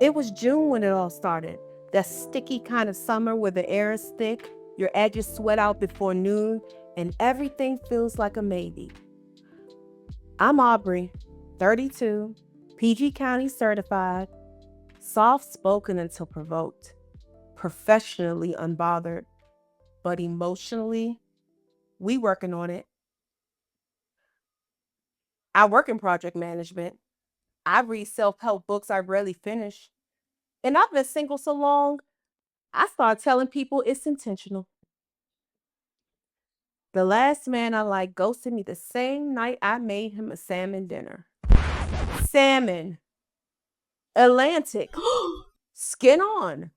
It was June when it all started. That sticky kind of summer where the air is thick, your edges sweat out before noon, and everything feels like a maybe. I'm Aubrey, 32, PG County certified, soft spoken until provoked, professionally unbothered, but emotionally, we working on it. I work in project management. I read self help books I rarely finish. And I've been single so long, I started telling people it's intentional. The last man I liked ghosted me the same night I made him a salmon dinner. Salmon, Atlantic, skin on.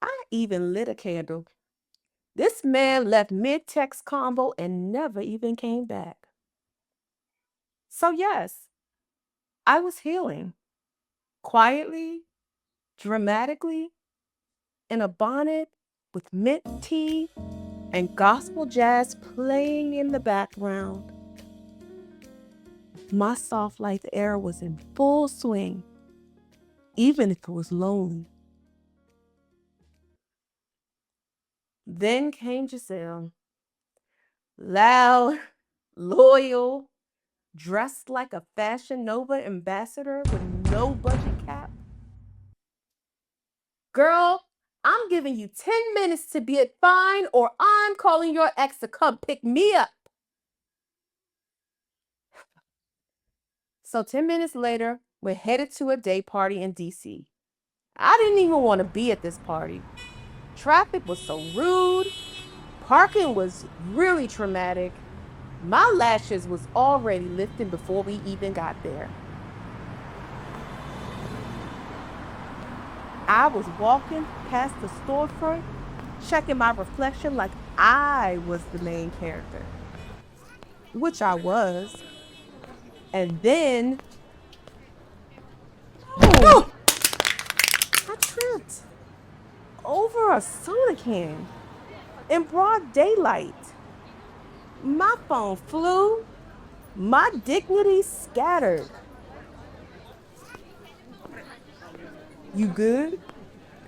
I even lit a candle. This man left mid text combo and never even came back. So, yes, I was healing quietly, dramatically, in a bonnet with mint tea and gospel jazz playing in the background. My soft light era was in full swing, even if it was lonely. Then came Giselle, loud, loyal, dressed like a Fashion Nova ambassador with no budget cap. Girl, I'm giving you 10 minutes to be at fine, or I'm calling your ex to come pick me up. So 10 minutes later, we're headed to a day party in DC. I didn't even want to be at this party. Traffic was so rude. Parking was really traumatic. My lashes was already lifting before we even got there. I was walking past the storefront, checking my reflection like I was the main character, which I was. And then, oh, I tripped over a soda can in broad daylight. My phone flew, my dignity scattered. You good?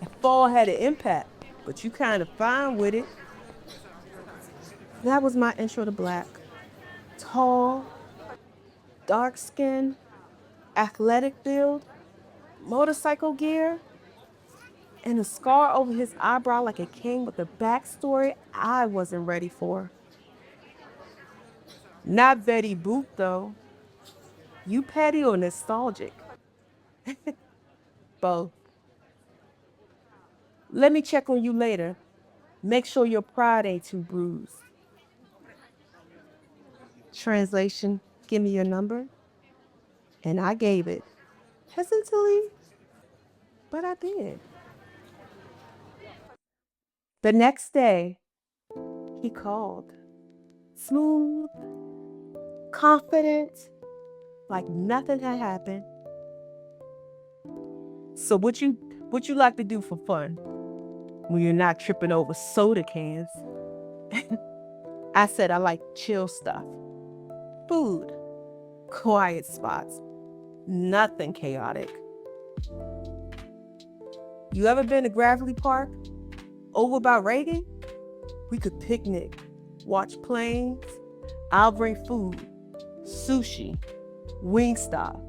That fall had an impact, but you kind of fine with it. That was my intro to black. Tall, dark skin, athletic build, motorcycle gear, and a scar over his eyebrow like a king with a backstory I wasn't ready for. Not Betty Boop, though. You petty or nostalgic? Both. Let me check on you later. Make sure your pride ain't too bruised. Translation, give me your number. And I gave it. Hesitantly, but I did. The next day, he called. Smooth, confident, like nothing had happened. So what you like to do for fun when you're not tripping over soda cans? I said I like chill stuff. Food, quiet spots, nothing chaotic. You ever been to Gravely Park? Over by Reagan? We could picnic, watch planes. I'll bring food, sushi, Wingstop,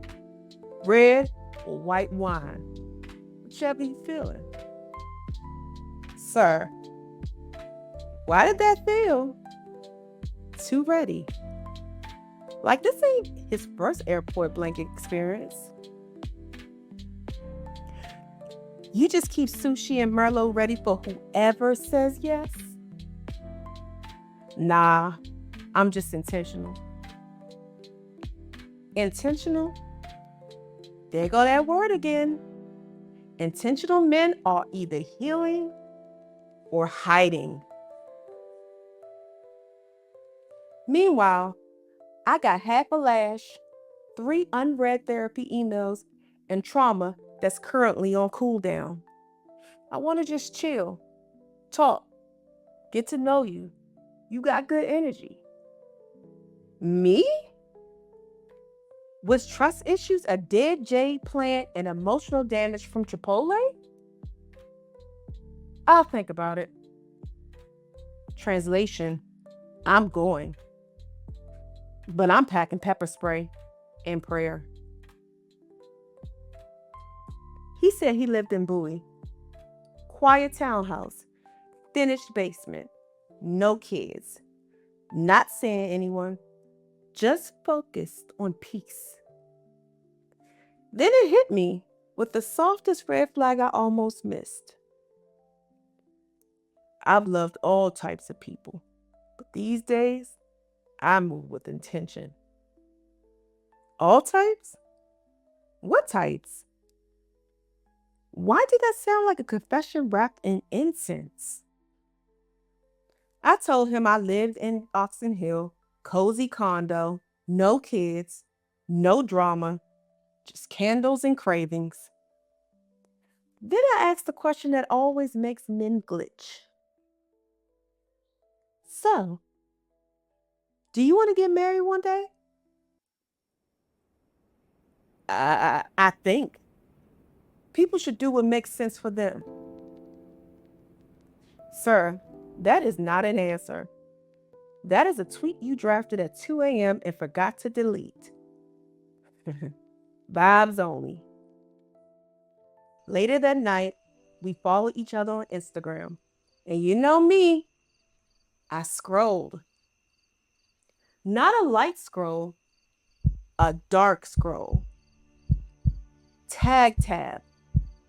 red or white wine, whichever you feeling. Sir, why did that feel? Too ready. Like this ain't his first airport blanket experience. You just keep sushi and Merlot ready for whoever says yes? Nah, I'm just intentional. Intentional? There go that word again. Intentional men are either healing or hiding. Meanwhile, I got half a lash, 3 unread therapy emails, and trauma that's currently on cooldown. I want to just chill, talk, get to know you. You got good energy. Me? Was trust issues a dead jade plant and emotional damage from Chipotle? I'll think about it. Translation: I'm going, but I'm packing pepper spray and prayer. He said he lived in Bowie. Quiet townhouse, finished basement, no kids, not seeing anyone, just focused on peace. Then it hit me with the softest red flag I almost missed. I've loved all types of people, but these days, I move with intention. All types? What types? Why did that sound like a confession wrapped in incense? I told him I lived in Oxon Hill, cozy condo, no kids, no drama, just candles and cravings. Then I asked the question that always makes men glitch. So, do you want to get married one day? I think people should do what makes sense for them. Sir, that is not an answer. That is a tweet you drafted at 2 a.m. and forgot to delete. Vibes only. Later that night, we followed each other on Instagram. And you know me, I scrolled. Not a light scroll, a dark scroll. Tag tab,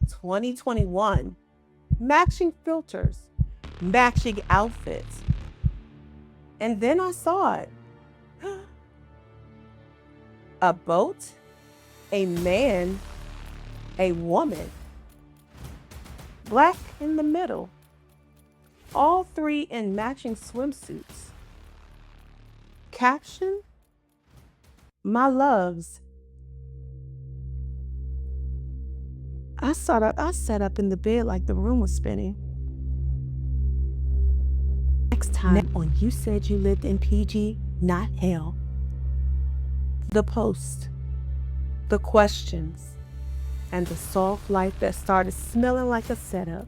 2021. Matching filters, matching outfits. And then I saw it. A boat, a man, a woman. Black in the middle. All three in matching swimsuits. Caption: my loves. I sat up in the bed like the room was spinning. Next time on You Said You Lived in PG, Not Hell. The post, the questions, and the soft life that started smelling like a setup.